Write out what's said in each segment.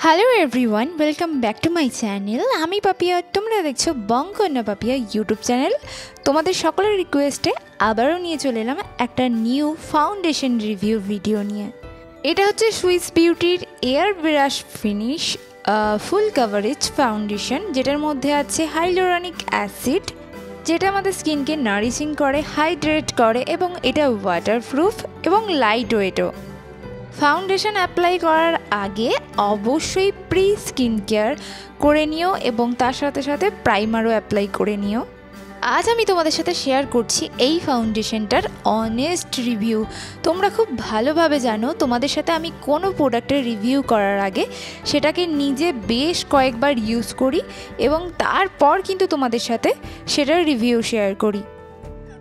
Hello everyone, welcome back to my channel. আমি পাপিয়া, তোমরা দেখছো বঙ্কন্যা পাপিয়া ইউটিউব চ্যানেল। তোমাদের সকলের রিকোয়েস্টে আবারও নিয়ে চলে এলাম একটা নিউ ফাউন্ডেশন রিভিউ ভিডিও নিয়ে। এটা হচ্ছে সুইস বিউটির air brush finish full coverage foundation, যেটার মধ্যে আছে হাইলোরনিক অ্যাসিড, যেটা আমাদের স্কিনকে নারিশিং করে, হাইড্রেট করে এবং এটা ওয়াটারপ্রুফ এবং লাইট ওয়েটও। ফাউন্ডেশন অ্যাপ্লাই করার আগে অবশ্যই প্রি স্কিন কেয়ার করে নিও এবং তার সাথে সাথে প্রাইমারও অ্যাপ্লাই করে নিও। আজ আমি তোমাদের সাথে শেয়ার করছি এই ফাউন্ডেশনটার অনেস্ট রিভিউ। তোমরা খুব ভালোভাবে জানো তোমাদের সাথে আমি কোনো প্রোডাক্টের রিভিউ করার আগে সেটাকে নিজে বেশ কয়েকবার ইউজ করি এবং তারপর কিন্তু তোমাদের সাথে সেটার রিভিউ শেয়ার করি।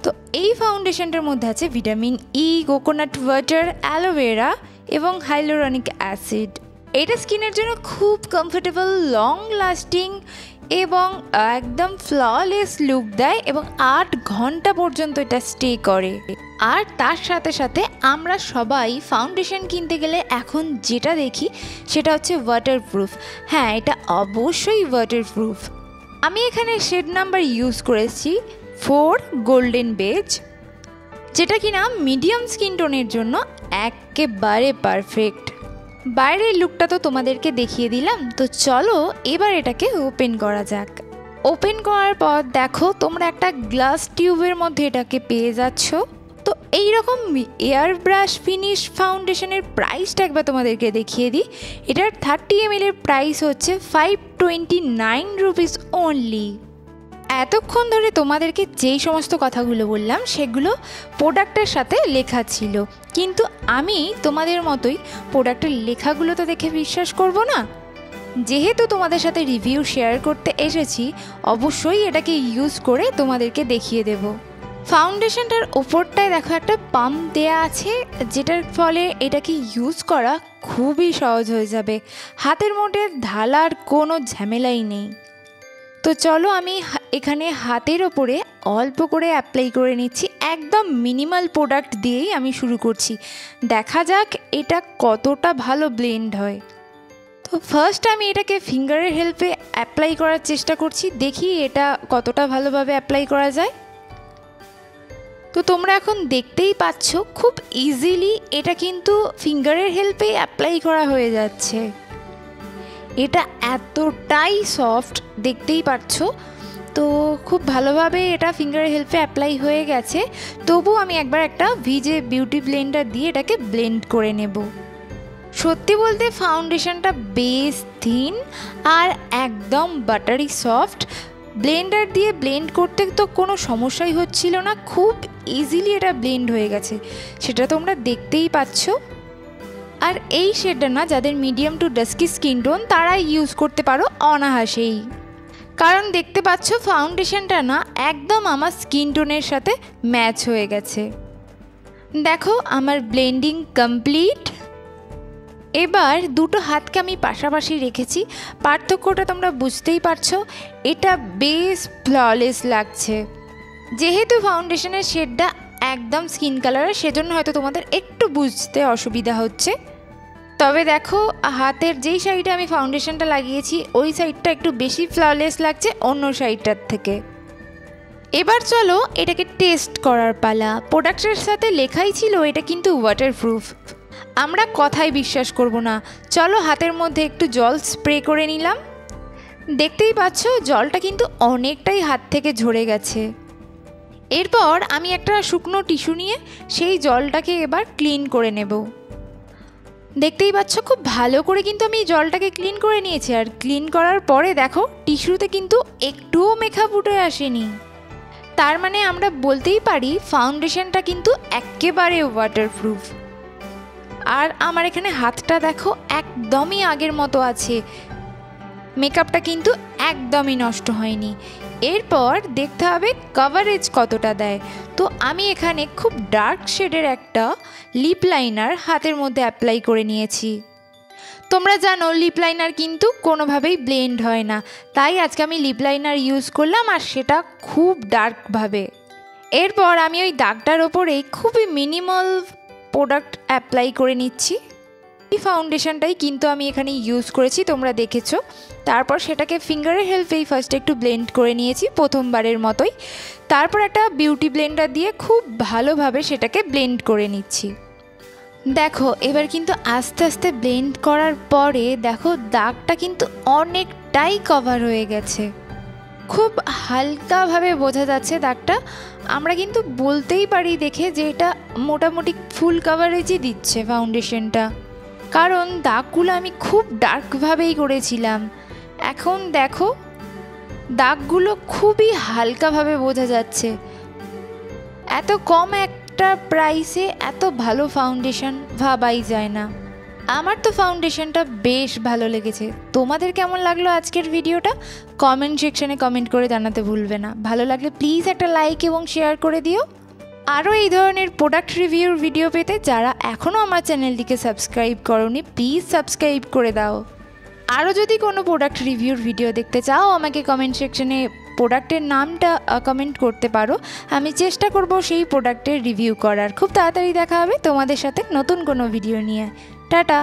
তো এই ফাউন্ডেশনটার মধ্যে আছে vitamin E, coconut water, aloe vera এবং হাইলোরনিক অ্যাসিড। এটা স্কিনের জন্য খুব কমফোর্টেবল, লং লাস্টিং এবং একদম ফ্ললেস লুক দেয় এবং 8 ঘন্টা পর্যন্ত এটা স্টে করে। আর তার সাথে সাথে আমরা সবাই ফাউন্ডেশন কিনতে গেলে এখন যেটা দেখি সেটা হচ্ছে ওয়াটারপ্রুফ। হ্যাঁ, এটা অবশ্যই ওয়াটারপ্রুফ। আমি এখানে শেড নাম্বার ইউজ করেছি 4 গোল্ডেন বেজ, যেটা কিনা মিডিয়াম স্কিন টোনের জন্য একেবারে পারফেক্ট। বাইরের লুকটা তো তোমাদেরকে দেখিয়ে দিলাম, তো চলো এবার এটাকে ওপেন করা যাক। ওপেন করার পর দেখো তোমরা একটা গ্লাস টিউবের মধ্যে এটাকে পেয়ে যাচ্ছ। তো এইরকম এয়ার ব্রাশ ফিনিশ ফাউন্ডেশনের প্রাইসটা একবার তোমাদেরকে দেখিয়ে দিই। এটার 30 ml এর প্রাইস হচ্ছে 529 রুপিস অনলি। এতক্ষণ ধরে তোমাদেরকে যেই সমস্ত কথাগুলো বললাম সেগুলো প্রোডাক্টের সাথে লেখা ছিল, কিন্তু আমি তোমাদের মতোই প্রোডাক্টের লেখাগুলো তো দেখে বিশ্বাস করব না। যেহেতু তোমাদের সাথে রিভিউ শেয়ার করতে এসেছি, অবশ্যই এটাকে ইউজ করে তোমাদেরকে দেখিয়ে দেব। ফাউন্ডেশনটার ওপরটায় দেখো একটা পাম্প দেয়া আছে, যেটার ফলে এটাকে ইউজ করা খুবই সহজ হয়ে যাবে। হাতের মধ্যে ঢালার কোনো ঝামেলাই নেই। তো চলো আমি এখানে হাতের ওপরে অল্প করে অ্যাপ্লাই করে নিচ্ছি। একদম মিনিমাল প্রোডাক্ট দিয়েই আমি শুরু করছি, দেখা যাক এটা কতটা ভালো ব্লেন্ড হয়। তো ফার্স্ট আমি এটাকে ফিঙ্গারের হেল্পে অ্যাপ্লাই করার চেষ্টা করছি, দেখি এটা কতটা ভালোভাবে অ্যাপ্লাই করা যায়। তো তোমরা এখন দেখতেই পাচ্ছ খুব ইজিলি এটা কিন্তু ফিঙ্গারের হেল্পে অ্যাপ্লাই করা হয়ে যাচ্ছে। এটা এতটাই সফট, দেখতেই পাচ্ছ। তো খুব ভালোভাবে এটা ফিঙ্গারের হেল্পে অ্যাপ্লাই হয়ে গেছে। তবু আমি একবার একটা ভিজে বিউটি ব্লেন্ডার দিয়ে এটাকে ব্লেন্ড করে নেব। সত্যি বলতে ফাউন্ডেশনটা বেশ থিন আর একদম বাটারি সফট। ব্লেন্ডার দিয়ে ব্লেন্ড করতে তো কোনো সমস্যাই হচ্ছিল না, খুব ইজিলি এটা ব্লেন্ড হয়ে গেছে, সেটা তোমরা দেখতেই পাচ্ছ। আর এই শেডটা না যাদের medium to dusky skin tone তারা ইউজ করতে পারো অনায়াসেই, কারণ দেখতে পাচ্ছ ফাউন্ডেশনটা না একদম আমার স্কিন টোনের সাথে ম্যাচ হয়ে গেছে। দেখো আমার ব্লেন্ডিং কমপ্লিট। এবার দুটো হাতকে আমি পাশাপাশি রেখেছি, পার্থক্যটা তোমরা বুঝতেই পারছো। এটা বেশ ফ্ললেস লাগছে। যেহেতু ফাউন্ডেশনের শেডটা একদম স্কিন কালারের, সেজন্য হয়তো তোমাদের একটু বুঝতে অসুবিধা হচ্ছে। তবে দেখো হাতের যেই সাইডে আমি ফাউন্ডেশনটা লাগিয়েছি ওই সাইডটা একটু বেশি ফ্ললেস লাগছে অন্য সাইডটার থেকে। এবার চলো এটাকে টেস্ট করার পালা। প্রোডাক্টের সাথে লেখাই ছিল এটা কিন্তু ওয়াটারপ্রুফ। আমরা কথাই বিশ্বাস করব না। চলো হাতের মধ্যে একটু জল স্প্রে করে নিলাম। দেখতেই পাচ্ছ জলটা কিন্তু অনেকটাই হাত থেকে ঝরে গেছে। এরপর আমি একটা শুকনো টিস্যু নিয়ে সেই জলটাকে এবার ক্লিন করে নেব। দেখতেই পাচ্ছ খুব ভালো করে কিন্তু আমি জলটাকে ক্লিন করে নিয়েছি। আর ক্লিন করার পরে দেখো টিস্যুতে কিন্তু একটুও মেকআপ উঠে আসেনি। তার মানে আমরা বলতেই পারি ফাউন্ডেশনটা কিন্তু একেবারে ওয়াটারপ্রুফ। আর আমার এখানে হাতটা দেখো একদমই আগের মতো আছে, মেকআপটা কিন্তু একদমই নষ্ট হয়নি। এরপর দেখতে হবে কভারেজ কতটা দেয়। তো আমি এখানে খুব ডার্ক শেডের একটা লিপ লাইনার হাতের মধ্যে অ্যাপ্লাই করে নিয়েছি। তোমরা জানো লিপ লাইনার কিন্তু কোনোভাবেই ব্লেন্ড হয় না, তাই আজকে আমি লিপ লাইনার ইউজ করলাম, আর সেটা খুব ডার্কভাবে। এরপর আমি ওই দাগটার ওপরেই খুবই মিনিমাল প্রোডাক্ট অ্যাপ্লাই করে নিচ্ছি। এই ফাউন্ডেশনটাই কিন্তু আমি এখানে ইউজ করেছি, তোমরা দেখেছো। তারপর সেটাকে ফিঙ্গারের হেল্পেই ফার্স্টে একটু ব্লেন্ড করে নিয়েছি প্রথমবারের মতোই। তারপর একটা বিউটি ব্লেন্ডার দিয়ে খুব ভালোভাবে সেটাকে ব্লেন্ড করে নিচ্ছি। দেখো এবার কিন্তু আস্তে আস্তে ব্লেন্ড করার পরে দেখো দাগটা কিন্তু অনেকটাই কভার হয়ে গেছে, খুব হালকাভাবে বোঝা যাচ্ছে দাগটা। আমরা কিন্তু বলতেই পারি দেখে যে এটা মোটামুটি ফুল কাভারেজই দিচ্ছে ফাউন্ডেশনটা, কারণ দাগগুলো আমি খুব ডার্কভাবেই করেছিলাম। এখন দেখো দাগগুলো খুবই হালকাভাবে বোঝা যাচ্ছে। এত কম একটা প্রাইসে এত ভালো ফাউন্ডেশন ভাবাই যায় না। আমার তো ফাউন্ডেশনটা বেশ ভালো লেগেছে। তোমাদের কেমন লাগলো আজকের ভিডিওটা কমেন্ট সেকশনে কমেন্ট করে জানাতে ভুলবে না। ভালো লাগলে প্লিজ একটা লাইক এবং শেয়ার করে দিও। আরও এই ধরনের প্রোডাক্ট রিভিউর ভিডিও পেতে যারা এখনও আমার চ্যানেলটিকে সাবস্ক্রাইব করোনি প্লিজ সাবস্ক্রাইব করে দাও। আরও যদি কোনো প্রোডাক্ট রিভিউর ভিডিও দেখতে চাও আমাকে কমেন্ট সেকশনে প্রোডাক্টের নামটা কমেন্ট করতে পারো, আমি চেষ্টা করব সেই প্রোডাক্টের রিভিউ করার। খুব তাড়াতাড়ি দেখা হবে তোমাদের সাথে নতুন কোনো ভিডিও নিয়ে। টাটা।